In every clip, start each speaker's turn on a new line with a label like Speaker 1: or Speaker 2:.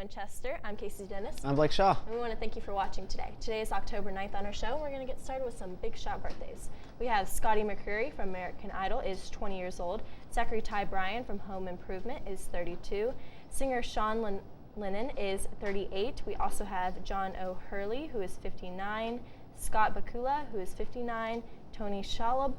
Speaker 1: Winchester. I'm Casey Dennis.
Speaker 2: I'm Blake Shaw.
Speaker 1: And we want to thank you for watching today. Today is October 9th on our show, and we're going to get started with some big shot birthdays. We have Scotty McCreery from American Idol is 20 years old. Zachary Ty Bryan from Home Improvement is 32. Singer Sean Lennon is 38. We also have John O'Hurley, who is 59. Scott Bakula, who is 59. Tony Shalhoub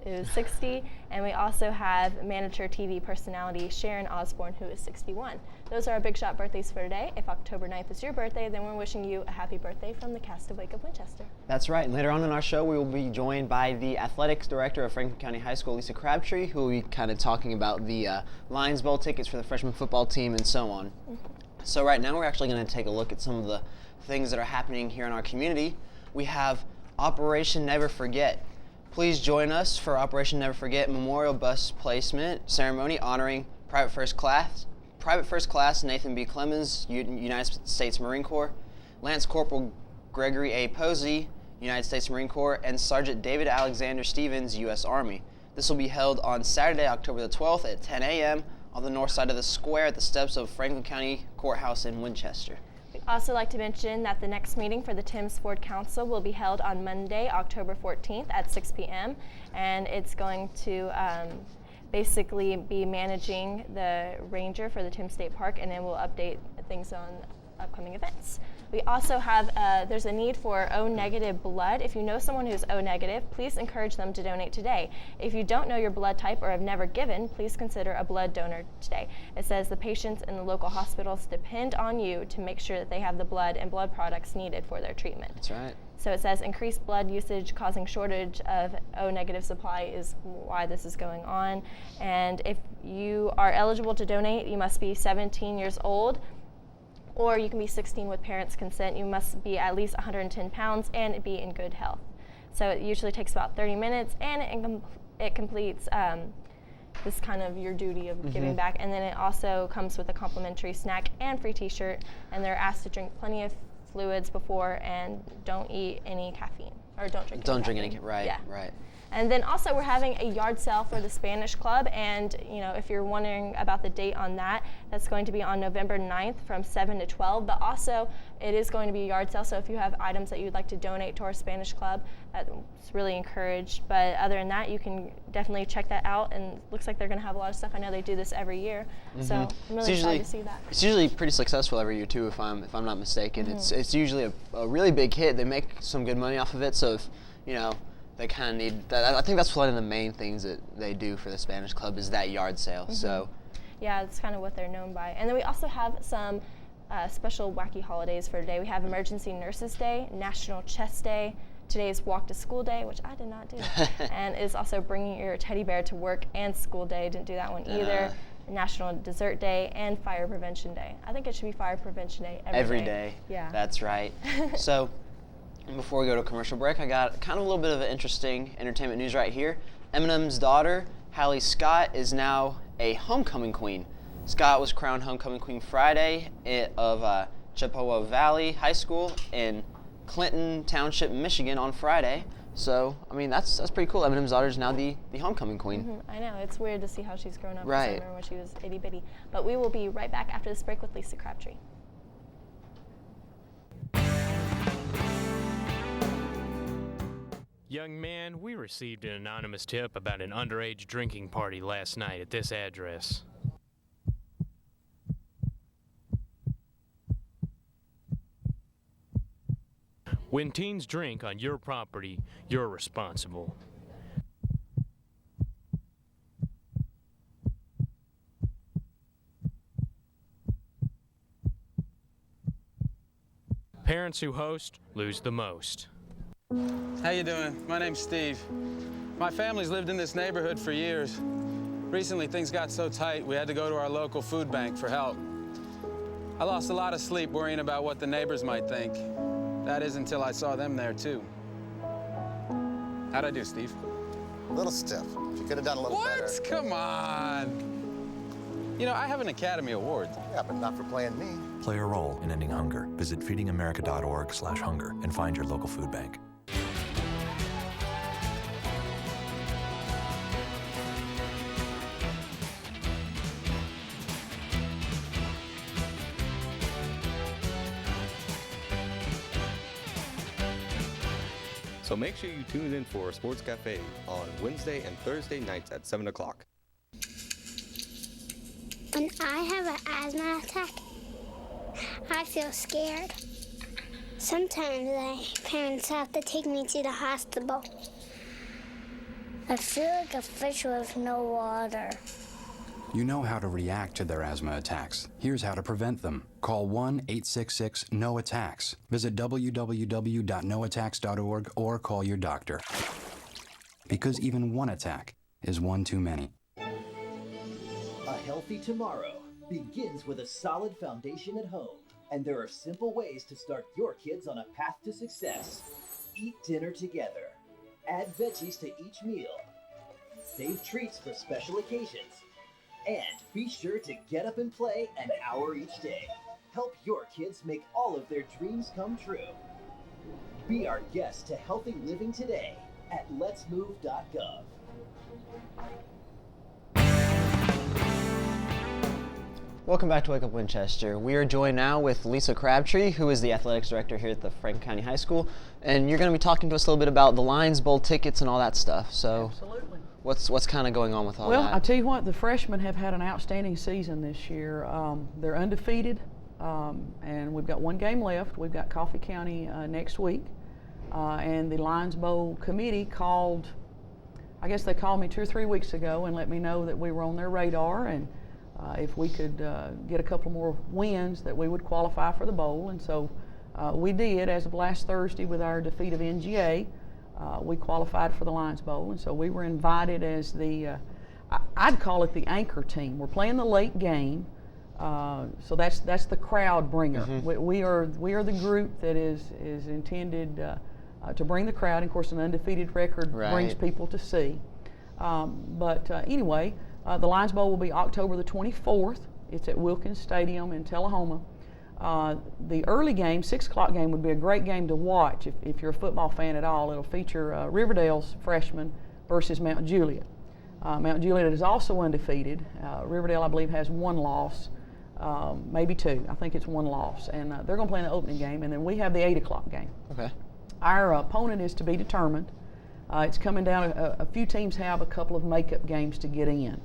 Speaker 1: is 60, and we also have manager TV personality Sharon Osbourne, who is 61. Those are our big shot birthdays for today. If October 9th is your birthday, then we're wishing you a happy birthday from the cast of Wake Up Winchester.
Speaker 2: That's right. And later on in our show, we will be joined by the athletics director of Franklin County High School, Lisa Crabtree, who will be kind of talking about the Lions Bowl tickets for the freshman football team and so on. So right now, we're actually going to take a look at some of the things that are happening here in our community. We have Operation Never Forget. Please join us for Operation Never Forget Memorial Bus Placement Ceremony honoring Private First Class Nathan B. Clemens, United States Marine Corps, Lance Corporal Gregory A. Posey, United States Marine Corps, and Sergeant David Alexander Stevens, U.S. Army. This will be held on Saturday, October the 12th at 10 a.m. on the north side of the square at the steps of Franklin County Courthouse in Winchester.
Speaker 1: We'd also like to mention that the next meeting for the Timms Ford Council will be held on Monday, October 14th at 6 p.m. and it's going to basically be managing the ranger for the Timms State Park, and then we'll update things on upcoming events. We also have, there's a need for O-negative blood. If you know someone who's O-negative, please encourage them to donate today. If you don't know your blood type or have never given, please consider a blood donor today. It says the patients in the local hospitals depend on you to make sure that they have the blood and blood products needed for their treatment.
Speaker 2: That's right.
Speaker 1: So it says increased blood usage causing shortage of O-negative supply is why this is going on. And if you are eligible to donate, you must be 17 years old, or you can be 16 with parents' consent. You must be at least 110 pounds and be in good health. So it usually takes about 30 minutes, and it completes this kind of your duty of giving back. And then it also comes with a complimentary snack and free t-shirt, and they're asked to drink plenty of fluids before and don't eat any caffeine, or don't drink any,
Speaker 2: right,
Speaker 1: yeah.
Speaker 2: Right.
Speaker 1: And then also we're having a yard sale for the Spanish Club, and if you're wondering about the date on that, that's going to be on November 9th from 7 to 12, but also it is going to be a yard sale, so if you have items that you'd like to donate to our Spanish Club, that's really encouraged. But other than that, you can definitely check that out, and it looks like they're going to have a lot of stuff. I know they do this every year, so I'm really excited to see that.
Speaker 2: It's usually pretty successful every year too, if I'm not mistaken. It's usually a really big hit. They make some good money off of it, so if they kind of need that. I think that's one of the main things that they do for the Spanish Club is that yard sale. So,
Speaker 1: yeah, it's kind of what they're known by. And then we also have some special wacky holidays for today. We have Emergency Nurses Day, National Chess Day. Today is Walk to School Day, which I did not do. And it's also Bringing Your Teddy Bear to Work and School Day. Didn't do that one either. National Dessert Day and Fire Prevention Day. I think it should be Fire Prevention Day every day. Yeah. That's
Speaker 2: right. So, before we go to commercial break, I got kind of a little bit of interesting entertainment news right here. Eminem's daughter, Hallie Scott, is now a homecoming queen. Scott was crowned homecoming queen Friday of Chippewa Valley High School in Clinton Township, Michigan on Friday. So, I mean, that's pretty cool. Eminem's daughter is now the homecoming queen.
Speaker 1: I know. It's weird to see how she's grown up.
Speaker 2: Right.
Speaker 1: I remember when she was itty bitty. But we will be right back after this break with Lisa Crabtree.
Speaker 3: Young man, we received an anonymous tip about an underage drinking party last night at this address. When teens drink on your property, you're responsible. Parents who host lose the most.
Speaker 4: How you doing? My name's Steve. My family's lived in this neighborhood for years. Recently, things got so tight, we had to go to our local food bank for help. I lost a lot of sleep worrying about what the neighbors might think. That is until I saw them there, too. How'd I do, Steve?
Speaker 5: A little stiff. You could have done a little better.
Speaker 4: What? Come on. I have an Academy Award.
Speaker 5: Yeah, but not for playing me.
Speaker 6: Play a role in ending hunger. Visit feedingamerica.org/hunger and find your local food bank.
Speaker 7: So make sure you tune in for Sports Cafe on Wednesday and Thursday nights at 7 o'clock.
Speaker 8: When I have an asthma attack, I feel scared. Sometimes my parents have to take me to the hospital. I feel like a fish with no water.
Speaker 9: You know how to react to their asthma attacks. Here's how to prevent them. Call 1-866-NO-ATTACKS. Visit www.noattacks.org or call your doctor. Because even one attack is one too many.
Speaker 10: A healthy tomorrow begins with a solid foundation at home. And there are simple ways to start your kids on a path to success. Eat dinner together. Add veggies to each meal. Save treats for special occasions. And be sure to get up and play an hour each day. Help your kids make all of their dreams come true. Be our guest to healthy living today at letsmove.gov.
Speaker 2: Welcome back to Wake Up Winchester. We are joined now with Lisa Crabtree, who is the athletics director here at the Franklin County High School, and you're going to be talking to us a little bit about the Lions Bowl tickets and all that stuff. So,
Speaker 11: absolutely.
Speaker 2: What's kind of going on with all that?
Speaker 11: Well, I tell you what, the freshmen have had an outstanding season this year. They're undefeated, and we've got one game left. We've got Coffee County next week, and the Lions Bowl committee called. I guess they called me 2 or 3 weeks ago and let me know that we were on their radar, and if we could get a couple more wins, that we would qualify for the bowl. And so we did. As of last Thursday, with our defeat of NGA, we qualified for the Lions Bowl. And so we were invited as the, I'd call it the anchor team. We're playing the late game, so that's the crowd bringer.
Speaker 2: Mm-hmm.
Speaker 11: We are the group that is intended to bring the crowd. And of course, an undefeated record brings people to see. Anyway, the Lions Bowl will be October the 24th. It's at Wilkins Stadium in Tullahoma. The early game, 6 o'clock game, would be a great game to watch if you're a football fan at all. It'll feature Riverdale's freshmen versus Mount Juliet. Mount Juliet is also undefeated. Riverdale, I believe, has 1 loss, maybe 2. I think it's 1 loss. And they're going to play in the opening game, and then we have the 8 o'clock game.
Speaker 2: Okay.
Speaker 11: Our opponent is to be determined. It's coming down, a few teams have a couple of makeup games to get in.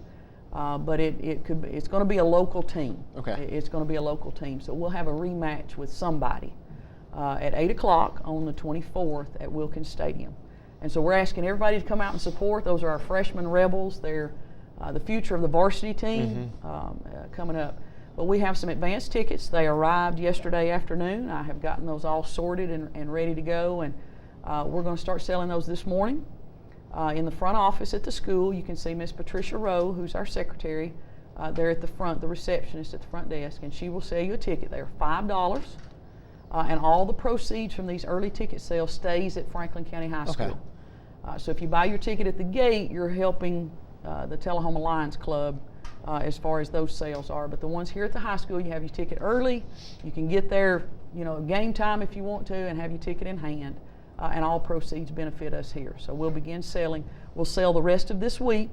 Speaker 11: But it's going to be a local team.
Speaker 2: Okay.
Speaker 11: It's going to be a local team. So we'll have a rematch with somebody at 8 o'clock on the 24th at Wilkins Stadium. And so we're asking everybody to come out and support. Those are our freshman rebels. They're the future of the varsity team coming up. But we have some advance tickets. They arrived yesterday afternoon. I have gotten those all sorted and ready to go. And we're going to start selling those this morning. In the front office at the school, you can see Miss Patricia Rowe, who's our secretary, there at the front, the receptionist at the front desk, and she will sell you a ticket. They're $5, and all the proceeds from these early ticket sales stays at Franklin County High School. So if you buy your ticket at the gate, you're helping the Tullahoma Lions Club as far as those sales are. But the ones here at the high school, you have your ticket early. You can get there, game time if you want to, and have your ticket in hand. And all proceeds benefit us here. So we'll begin selling. We'll sell the rest of this week.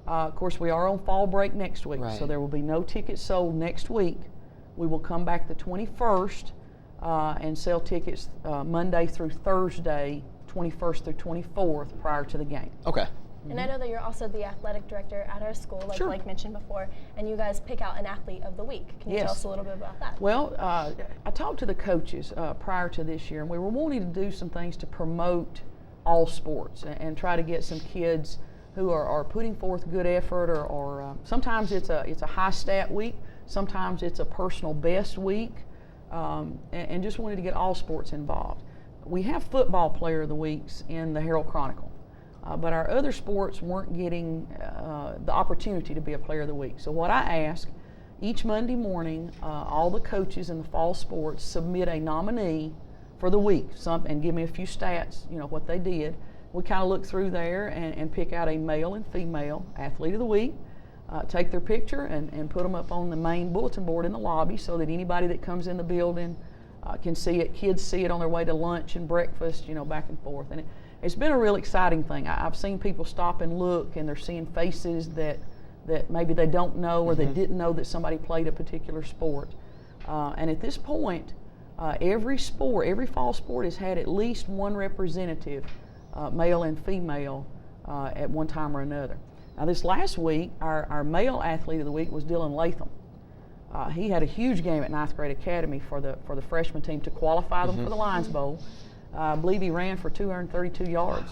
Speaker 11: Of course, we are on fall break next week, so there will be no tickets sold next week. We will come back the 21st and sell tickets Monday through Thursday, 21st through 24th, prior to the game.
Speaker 2: Okay.
Speaker 1: And I know that you're also the athletic director at our school, like Blake mentioned before, and you guys pick out an athlete of the week. Can you tell us a little bit about that?
Speaker 11: Well, I talked to the coaches prior to this year, and we were wanting to do some things to promote all sports and try to get some kids who are putting forth good effort, or sometimes it's a high stat week, sometimes it's a personal best week, and just wanted to get all sports involved. We have football player of the weeks in the Herald Chronicle. But our other sports weren't getting the opportunity to be a player of the week. So what I ask, each Monday morning, all the coaches in the fall sports submit a nominee for the week and give me a few stats, what they did. We kind of look through there and pick out a male and female athlete of the week, take their picture and put them up on the main bulletin board in the lobby so that anybody that comes in the building can see it. Kids see it on their way to lunch and breakfast, back and forth. And it's been a real exciting thing. I've seen people stop and look, and they're seeing faces that maybe they don't know, or they didn't know that somebody played a particular sport. And at this point, Every fall sport has had at least one representative, male and female, at one time or another. Now this last week, our male athlete of the week was Dylan Latham. He had a huge game at 9th grade academy for the freshman team to qualify them for the Lions Bowl. I believe he ran for 232 yards,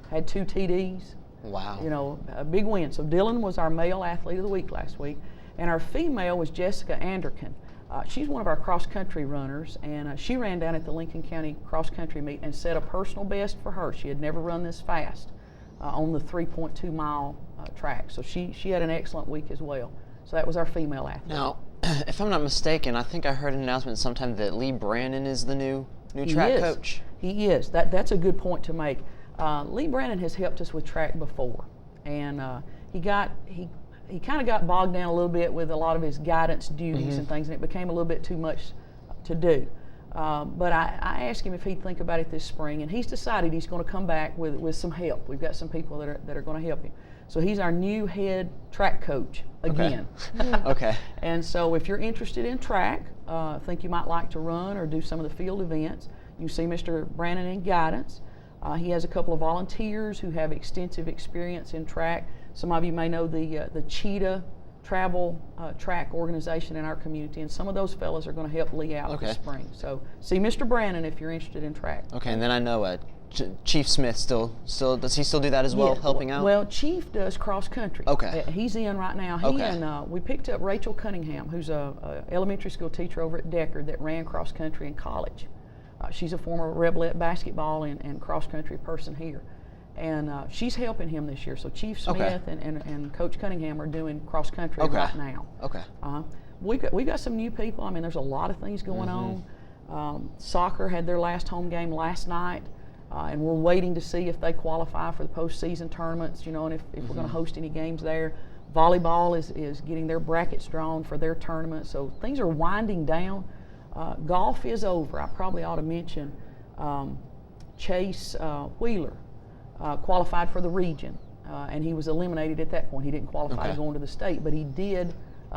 Speaker 11: had 2 TDs.
Speaker 2: Wow.
Speaker 11: You know, a big win. So Dylan was our male athlete of the week last week, and our female was Jessica Anderkin. She's one of our cross-country runners, and she ran down at the Lincoln County cross-country meet and set a personal best for her. She had never run this fast on the 3.2-mile track. So she had an excellent week as well. So that was our female athlete.
Speaker 2: Now, if I'm not mistaken, I think I heard an announcement sometime that Lee Brannon is the new track coach.
Speaker 11: He is. That's a good point to make. Lee Brannon has helped us with track before, and he kind of got bogged down a little bit with a lot of his guidance duties and things, and it became a little bit too much to do. But I asked him if he'd think about it this spring, and he's decided he's going to come back with some help. We've got some people that are going to help him. So he's our new head track coach again.
Speaker 2: Okay.
Speaker 11: And so if you're interested in track, think you might like to run or do some of the field events, you see Mr. Brannon in guidance. He has a couple of volunteers who have extensive experience in track. Some of you may know the Cheetah travel track organization in our community, and some of those fellows are going to help Lee out this spring. So see Mr. Brannon if you're interested in track.
Speaker 2: Okay, and then I know Chief Smith still does he still do that as well, helping out?
Speaker 11: Well, Chief does cross country.
Speaker 2: Okay.
Speaker 11: He's in right now. We picked up Rachel Cunningham, who's a elementary school teacher over at Deckard that ran cross country in college. She's a former Rebelette basketball and cross country person here. And she's helping him this year. So Chief Smith and Coach Cunningham are doing cross country right now.
Speaker 2: Okay.
Speaker 11: We got some new people. I mean, there's a lot of things going on. Soccer had their last home game last night, and we're waiting to see if they qualify for the postseason tournaments. You know, and if we're going to host any games there. Volleyball is getting their brackets drawn for their tournament. So things are winding down. Golf is over. I probably ought to mention Chase Wheeler. Qualified for the region, and he was eliminated at that point. He didn't qualify to go into the state, but he did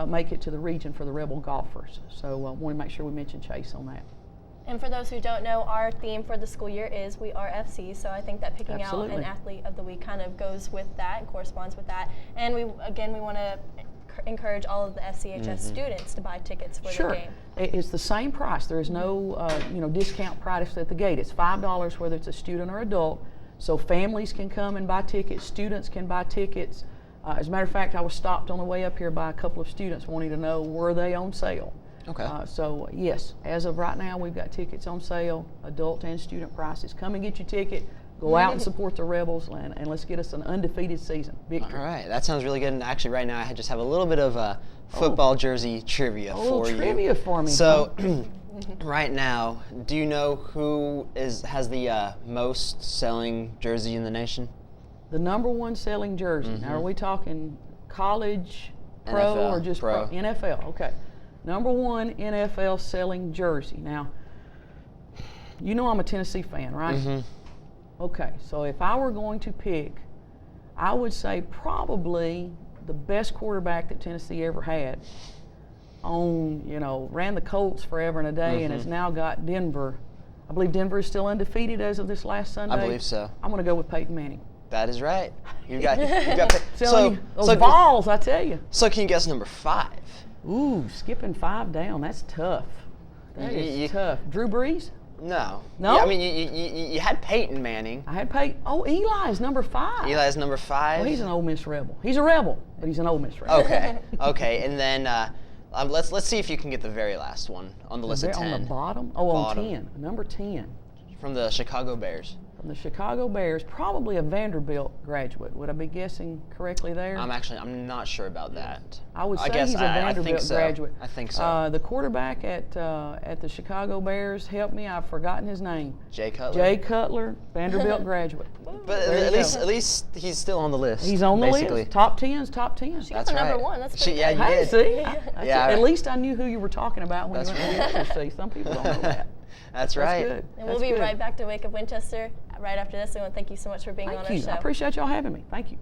Speaker 11: make it to the region for the Rebel golfers. So I want to make sure we mention Chase on that.
Speaker 1: And for those who don't know, our theme for the school year is We Are FC, so I think that picking out an athlete of the week kind of goes with that and corresponds with that. And we want to encourage all of the FCHS students to buy tickets for the game.
Speaker 11: It's the same price. There is no discount price at the gate. It's $5 whether it's a student or adult. So families can come and buy tickets, students can buy tickets. As a matter of fact, I was stopped on the way up here by a couple of students wanting to know, were they on sale?
Speaker 2: Okay.
Speaker 11: So yes, as of right now, we've got tickets on sale, adult and student prices. Come and get your ticket, go out and support the Rebels, and let's get us an undefeated season. Victory.
Speaker 2: All right, that sounds really good. And actually right now I just have a little bit of football jersey trivia for you.
Speaker 11: Trivia for me.
Speaker 2: So right now, do you know who has the most selling jersey in the nation?
Speaker 11: The #1 selling jersey. Now, are we talking college, pro,
Speaker 2: NFL,
Speaker 11: or just pro? NFL, okay. #1 NFL selling jersey. Now, you know I'm a Tennessee fan, right? Okay, so if I were going to pick, I would say probably the best quarterback that Tennessee ever had. Ran the Colts forever and a day and has now got Denver. I believe Denver is still undefeated as of this last Sunday.
Speaker 2: I believe so.
Speaker 11: I'm going to go with Peyton Manning.
Speaker 2: That is right. You got
Speaker 11: those balls, I tell you.
Speaker 2: So can you guess #5?
Speaker 11: Ooh, skipping 5 down. That's tough. That is tough. Drew Brees?
Speaker 2: No.
Speaker 11: No?
Speaker 2: Yeah, I mean, you had Peyton Manning.
Speaker 11: I had Peyton. Oh, Eli's #5.
Speaker 2: Eli's #5.
Speaker 11: Well, he's an Ole Miss Rebel. He's a Rebel, but he's an Ole Miss Rebel.
Speaker 2: Okay. And then let's see if you can get the very last one on the list of 10.
Speaker 11: On the bottom? Oh, bottom. On 10. Number 10.
Speaker 2: From the Chicago Bears.
Speaker 11: From the Chicago Bears, probably a Vanderbilt graduate. Would I be guessing correctly there?
Speaker 2: I'm not sure about that.
Speaker 11: I would say he's a Vanderbilt graduate.
Speaker 2: I think so.
Speaker 11: The quarterback at the Chicago Bears, help me, I've forgotten his name.
Speaker 2: Jay Cutler.
Speaker 11: Jay Cutler, Vanderbilt graduate.
Speaker 2: But at least he's still on the list.
Speaker 11: He's on the list. Top 10's top 10.
Speaker 1: She got the #1. That's pretty
Speaker 2: good.
Speaker 11: Hey, see?
Speaker 2: At
Speaker 11: least I knew who you were talking about when you went to the other seat. Some people don't know that.
Speaker 2: That's right.
Speaker 11: Good.
Speaker 1: And we'll be right back to Wake Up Winchester right after this. I want to thank you so much for being on our show.
Speaker 11: I appreciate y'all having me. Thank you.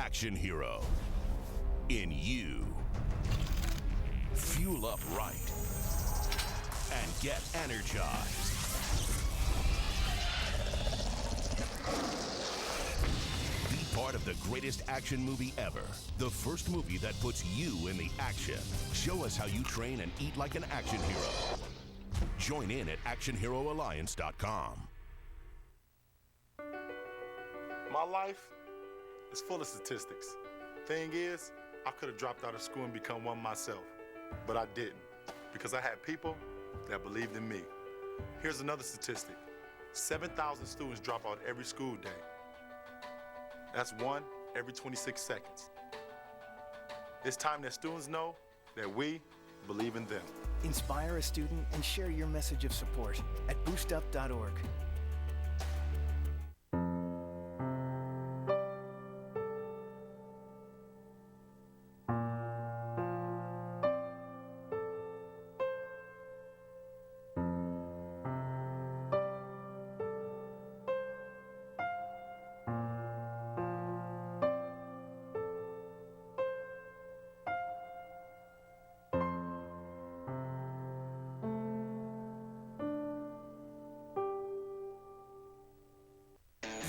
Speaker 12: action hero in you. Fuel up right and get energized. Be part of the greatest action movie ever. The first movie that puts you in the action. Show us how you train and eat like an action hero. Join in at actionheroalliance.com.
Speaker 13: My life is full of statistics. Thing is, I could have dropped out of school and become one myself, but I didn't because I had people that believed in me. Here's another statistic. 7,000 students drop out every school day. That's one every 26 seconds. It's time that students know that we believe in them.
Speaker 14: Inspire a student and share your message of support at boostup.org.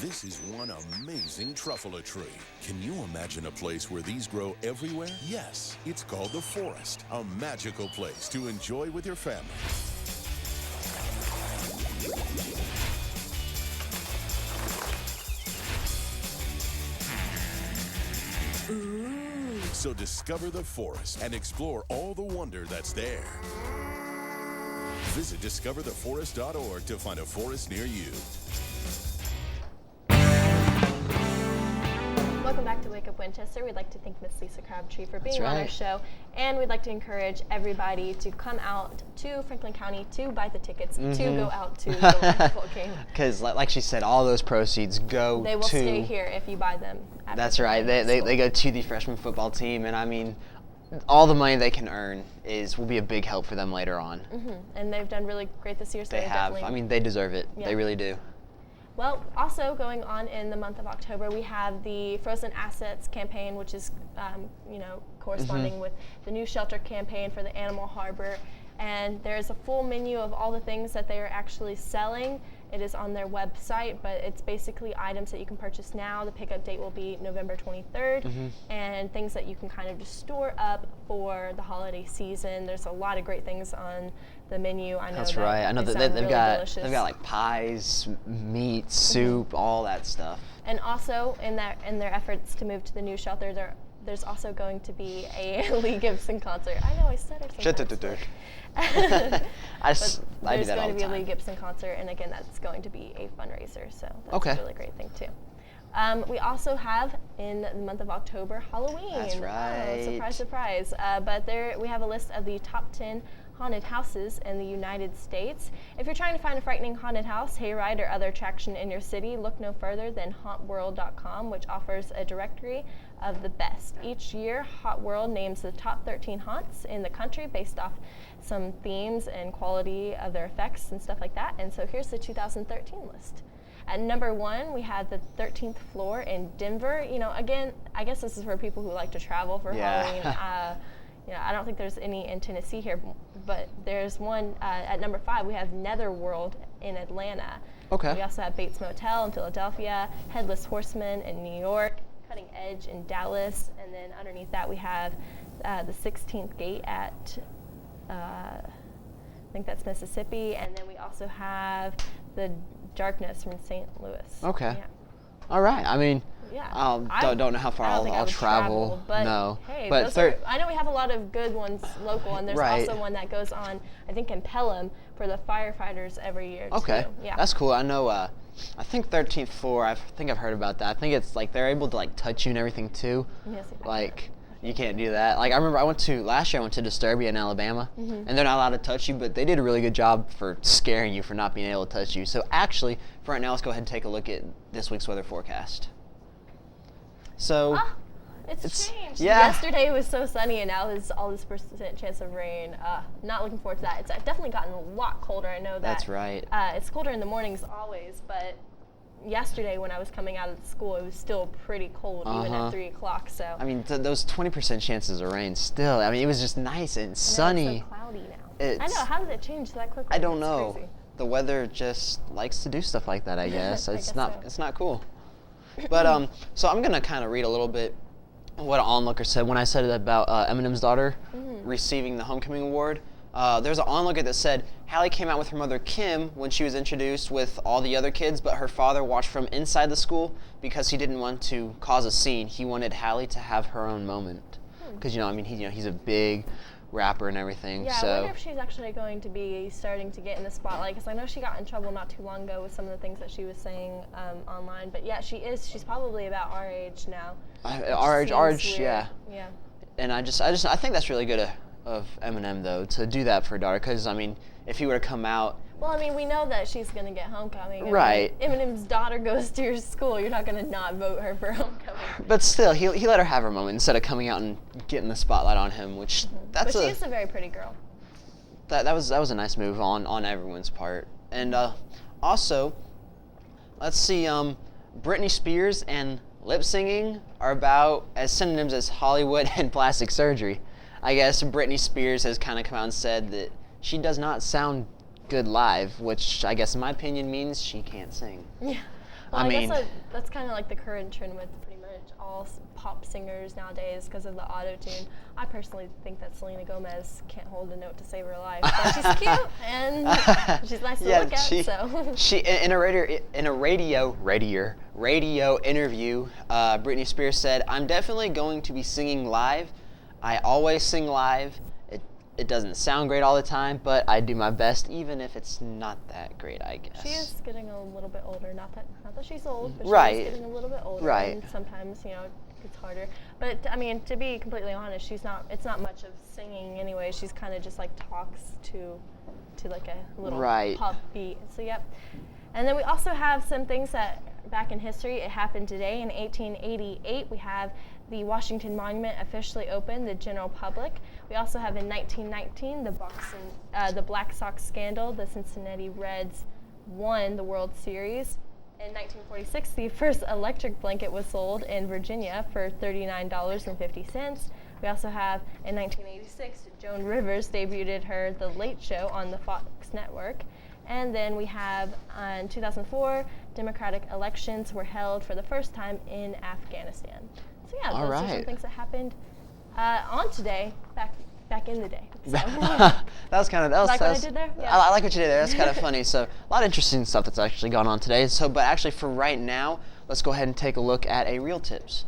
Speaker 12: This is one amazing truffula tree. Can you imagine a place where these grow everywhere? Yes, it's called the forest, a magical place to enjoy with your family. Ooh. So discover the forest and explore all the wonder that's there. Visit discovertheforest.org to find a forest near you.
Speaker 1: Welcome back to Wake Up Winchester. We'd like to thank Miss Lisa Crabtree for being on our
Speaker 2: right.
Speaker 1: show, and we'd like to encourage everybody to come out to Franklin County to buy the tickets to go out to the football game.
Speaker 2: Because, like she said, all those proceeds go
Speaker 1: They will
Speaker 2: to.
Speaker 1: stay here if you buy them. At
Speaker 2: That's right. They go to the freshman football team, and I mean, all the money they can earn will be a big help for them later on.
Speaker 1: And they've done really great this year. So
Speaker 2: They have.
Speaker 1: definitely-
Speaker 2: I mean, they deserve it.
Speaker 1: Yeah.
Speaker 2: They really do.
Speaker 1: Well, also going on in the month of October, we have the Frozen Assets campaign, which is, corresponding with the new shelter campaign for the Animal Harbor. And there's a full menu of all the things that they are actually selling. It is on their website, but it's basically items that you can purchase now. The pickup date will be November 23rd, and things that you can kind of just store up for the holiday season. There's a lot of great things on the menu. I know
Speaker 2: That's
Speaker 1: that
Speaker 2: right. I know
Speaker 1: they
Speaker 2: that
Speaker 1: sound
Speaker 2: they've
Speaker 1: really
Speaker 2: got
Speaker 1: delicious.
Speaker 2: like pies, meat, soup, all that stuff.
Speaker 1: And also in their efforts to move to the new shelter, there's also going to be a Lee Gibson concert. I know I stuttered sometimes.
Speaker 2: There's
Speaker 1: going to be a Lee Gibson concert, and again, that's going to be a fundraiser, so that's a really great thing too. We also have in the month of October Halloween.
Speaker 2: That's right.
Speaker 1: Oh, surprise, surprise! But we have a list of the top 10 haunted houses in the United States. If you're trying to find a frightening haunted house, hayride, or other attraction in your city, look no further than hauntworld.com, which offers a directory of the best. Each year, Haunt World names the top 13 haunts in the country based off some themes and quality of their effects and stuff like that. And so here's the 2013 list. At number 1, we have the 13th floor in Denver. Again, I guess this is for people who like to travel for Halloween. I don't think there's any in Tennessee here, but there's one at number 5. We have Netherworld in Atlanta.
Speaker 2: Okay.
Speaker 1: We also have Bates Motel in Philadelphia, Headless Horseman in New York, Cutting Edge in Dallas, and then underneath that we have the 16th Gate at I think that's Mississippi, and then we also have the Darkness from St. Louis.
Speaker 2: Okay.
Speaker 1: Yeah.
Speaker 2: All right. I mean,
Speaker 1: Yeah.
Speaker 2: don't know how far I'll travel.
Speaker 1: But
Speaker 2: no.
Speaker 1: hey,
Speaker 2: But
Speaker 1: I know we have a lot of good ones local, and there's also one that goes on, I think, in Pelham for the firefighters every year.
Speaker 2: Okay.
Speaker 1: Too. Yeah.
Speaker 2: That's cool. I know. I think 13th floor. I think I've heard about that. I think it's like they're able to like touch you and everything too.
Speaker 1: Yes,
Speaker 2: like you can't do that. Like I remember last year I went to Disturbia in Alabama, and they're not allowed to touch you, but they did a really good job for scaring you for not being able to touch you. So actually, for right now, let's go ahead and take a look at this week's weather forecast. So.
Speaker 1: It's changed.
Speaker 2: Yeah.
Speaker 1: Yesterday it was so sunny, and now there's all this % chance of rain. Not looking forward to that. It's definitely gotten a lot colder. I know that.
Speaker 2: That's right.
Speaker 1: It's colder in the mornings always, but yesterday when I was coming out of the school, it was still pretty cold, even at 3 o'clock. So
Speaker 2: I mean, those 20% chances of rain still. I mean, it was just nice and sunny.
Speaker 1: It's so cloudy now. I know. How did it change that quickly?
Speaker 2: I don't
Speaker 1: It's
Speaker 2: know.
Speaker 1: crazy.
Speaker 2: The weather just likes to do stuff like that, I guess.
Speaker 1: I
Speaker 2: It's
Speaker 1: guess
Speaker 2: not
Speaker 1: so.
Speaker 2: it's not cool. But so I'm gonna kind of read a little bit what an onlooker said when I said it about Eminem's daughter receiving the homecoming award. There's an onlooker that said Hallie came out with her mother Kim when she was introduced with all the other kids, but her father watched from inside the school because he didn't want to cause a scene. He wanted Hallie to have her own moment because I mean he's a big rapper and everything.
Speaker 1: Yeah,
Speaker 2: so
Speaker 1: I wonder if she's actually going to be starting to get in the spotlight, because I know she got in trouble not too long ago with some of the things that she was saying online. But yeah, she's probably about our age now.
Speaker 2: our age, yeah.
Speaker 1: Yeah.
Speaker 2: And I think that's really good of Eminem though to do that for her daughter, because I mean if he were to come out.
Speaker 1: Well, I mean, we know that she's going to get homecoming.
Speaker 2: Right.
Speaker 1: I mean, Eminem's daughter goes to your school. You're not going to not vote her for homecoming.
Speaker 2: But still, he let her have her moment instead of coming out and getting the spotlight on him, which
Speaker 1: But she is a very pretty girl.
Speaker 2: That was a nice move on everyone's part. And also, let's see, Britney Spears and lip singing are about as synonyms as Hollywood and plastic surgery. I guess Britney Spears has kind of come out and said that she does not sound good live, which I guess in my opinion means she can't sing.
Speaker 1: Yeah. Well,
Speaker 2: I mean,
Speaker 1: guess that's kind of like the current trend with pretty much all pop singers nowadays because of the auto-tune. I personally think that Selena Gomez can't hold a note to save her life, but she's cute and she's nice to look at. So
Speaker 2: she in a radio interview, Britney Spears said, "I'm definitely going to be singing live. I always sing live. It doesn't sound great all the time, but I do my best, even if it's not that great, I guess."
Speaker 1: She is getting a little bit older. Not that she's old, but
Speaker 2: Right.
Speaker 1: she is getting a little bit older.
Speaker 2: Right.
Speaker 1: And sometimes, it's harder. But I mean, to be completely honest, it's not much of singing anyway. She's kind of just like talks to like a little pop beat. So yep. And then we also have some things that back in history, it happened today. In 1888, we have the Washington Monument officially opened to the general public. We also have in 1919 the Black Sox scandal. The Cincinnati Reds won the World Series. In 1946, the first electric blanket was sold in Virginia for $39.50. We also have in 1986, Joan Rivers debuted her The Late Show on the Fox network. And then we have in 2004, democratic elections were held for the first time in Afghanistan. So yeah, those are some things that happened on today, back in the day. So.
Speaker 2: That was kind of
Speaker 1: Like what I did there? Yeah.
Speaker 2: I like what you did there. That's kind of funny. So a lot of interesting stuff that's actually gone on today. So, but actually for right now, let's go ahead and take a look at a real tips.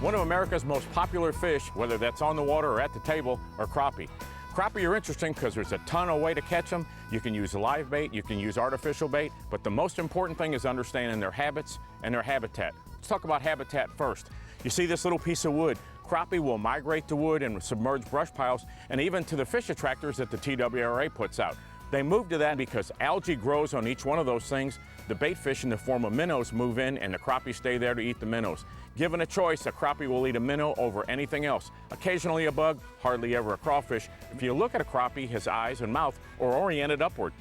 Speaker 15: One of America's most popular fish, whether that's on the water or at the table, are crappie. Crappie are interesting because there's a ton of way to catch them. You can use live bait, you can use artificial bait, but the most important thing is understanding their habits and their habitat. Let's talk about habitat first. You see this little piece of wood. Crappie will migrate to wood and submerge brush piles and even to the fish attractors that the TWRA puts out. They move to that because algae grows on each one of those things. The bait fish in the form of minnows move in and the crappie stay there to eat the minnows. Given a choice, a crappie will eat a minnow over anything else. Occasionally a bug, hardly ever a crawfish. If you look at a crappie, his eyes and mouth are oriented upward.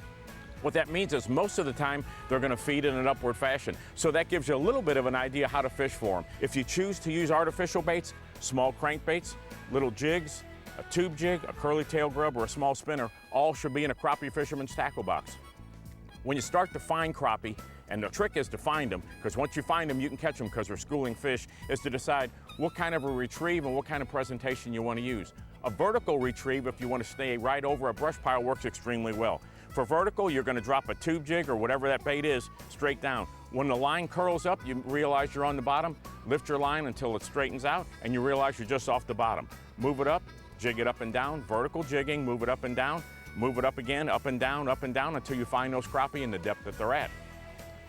Speaker 15: What that means is most of the time they're going to feed in an upward fashion. So that gives you a little bit of an idea how to fish for them. If you choose to use artificial baits, small crankbaits, little jigs, a tube jig, a curly tail grub, or a small spinner, all should be in a crappie fisherman's tackle box. When you start to find crappie, and the trick is to find them, because once you find them, you can catch them because they're schooling fish, is to decide what kind of a retrieve and what kind of presentation you want to use. A vertical retrieve, if you want to stay right over a brush pile, works extremely well. For vertical, you're going to drop a tube jig or whatever that bait is straight down. When the line curls up, you realize you're on the bottom, lift your line until it straightens out, and you realize you're just off the bottom. Move it up, jig it up and down, vertical jigging, move it up and down, move it up again, up and down until you find those crappie in the depth that they're at.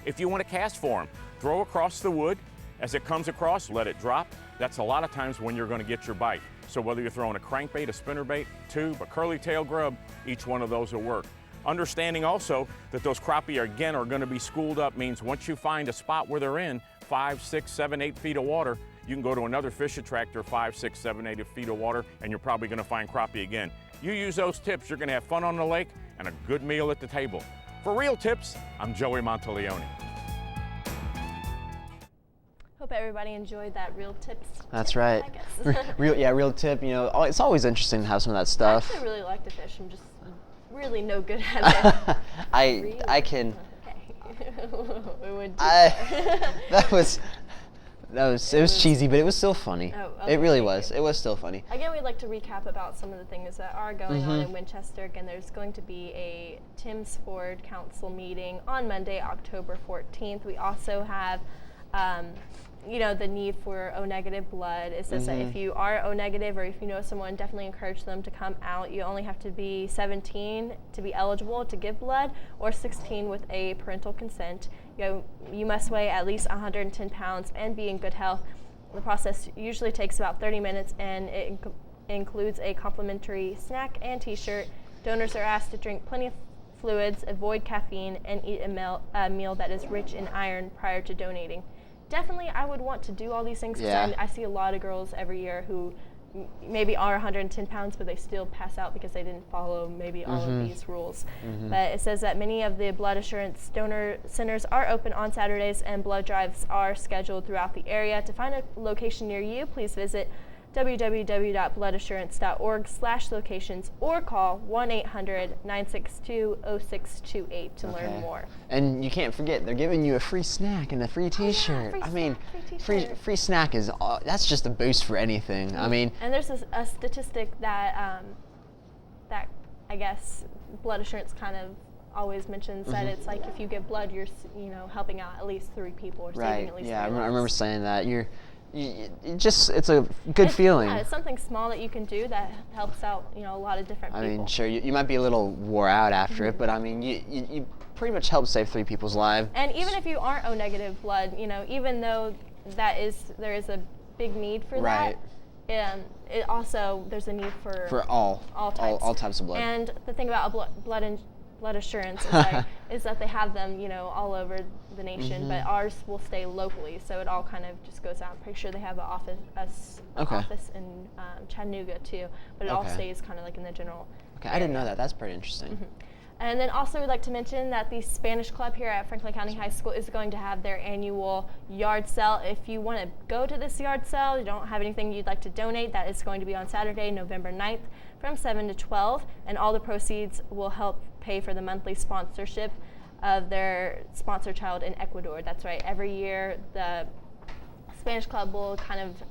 Speaker 15: If you want to cast for them, throw across the wood. As it comes across, let it drop. That's a lot of times when you're going to get your bite. So whether you're throwing a crankbait, a spinnerbait, tube, a curly tail grub, each one of those will work. Understanding also that those crappie are going to be schooled up means once you find a spot where they're in, 5, 6, 7, 8 feet of water, you can go to another fish attractor 5, 6, 7, 8 feet of water, and you're probably going to find crappie again. You use those tips, you're going to have fun on the lake and a good meal at the table. For Real Tips, I'm Joey Monteleone.
Speaker 1: Hope everybody enjoyed that Real Tips.
Speaker 2: That's right.
Speaker 1: I guess.
Speaker 2: Real tip. You know, it's always interesting to have some of that stuff.
Speaker 1: I actually really like to fish. I'm just really no good at it.
Speaker 2: I can.
Speaker 1: Okay. We went
Speaker 2: It was cheesy, but it was still funny.
Speaker 1: Oh, okay,
Speaker 2: it really was. It was still funny.
Speaker 1: Again, we'd like to recap about some of the things that are going on in Winchester. Again, there's going to be a Tim's Ford Council meeting on Monday, October 14th. We also have the need for O-negative blood. It says that if you are O-negative or if you know someone, definitely encourage them to come out. You only have to be 17 to be eligible to give blood, or 16 with a parental consent. You must weigh at least 110 pounds and be in good health. The process usually takes about 30 minutes, and it includes a complimentary snack and t-shirt. Donors are asked to drink plenty of fluids, avoid caffeine, and eat a meal that is rich in iron prior to donating. Definitely, I would want to do all these things because I see a lot of girls every year who maybe are 110 pounds, but they still pass out because they didn't follow maybe all of these rules. But it says that many of the blood assurance donor centers are open on Saturdays, and blood drives are scheduled throughout the area. To find a location near you, please visit www.bloodassurance.org/locations or call 1-800-962-0628 to learn more.
Speaker 2: And you can't forget, they're giving you a free snack and a free t-shirt. Free snack is, that's just a boost for anything. I mean.
Speaker 1: And there's a statistic that, that I guess blood assurance kind of always mentions that it's like if you give blood, you're helping out at least 3 people or saving at least 3 lives.
Speaker 2: I remember saying that. It's a good feeling.
Speaker 1: Yeah, it's something small that you can do that helps out, a lot of different people.
Speaker 2: I mean, sure, you might be a little wore out after it, but I mean, you pretty much help save 3 people's lives.
Speaker 1: And even if you aren't O-negative blood, even though there is a big need for that, it also there's a need for all types of blood. And the thing about blood assurance is that they have them, all over the nation, but ours will stay locally, so it all kind of just goes out. I'm pretty sure they have an office in Chattanooga too, but it all stays kind of like in the general area.
Speaker 2: I didn't know that. That's pretty interesting.
Speaker 1: And then also we'd like to mention that the Spanish Club here at Franklin County High School is going to have their annual yard sale. If you want to go to this yard sale, you don't have anything you'd like to donate, that is going to be on Saturday, November 9th from 7 to 12, and all the proceeds will help pay for the monthly sponsorship of their sponsor child in Ecuador. That's right, every year the Spanish Club will kind of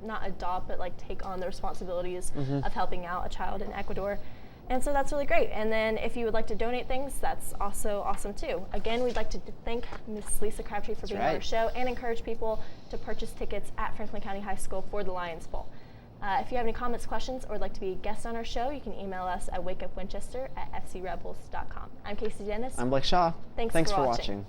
Speaker 1: not adopt, but like take on the responsibilities of helping out a child in Ecuador. And so that's really great. And then if you would like to donate things, that's also awesome too. Again, we'd like to thank Ms. Lisa Crabtree for being on our show and encourage people to purchase tickets at Franklin County High School for the Lions Bowl. If you have any comments, questions, or would like to be a guest on our show, you can email us at wakeupwinchester@fcrebels.com. I'm Casey Dennis.
Speaker 2: I'm Blake Shaw.
Speaker 1: Thanks for watching.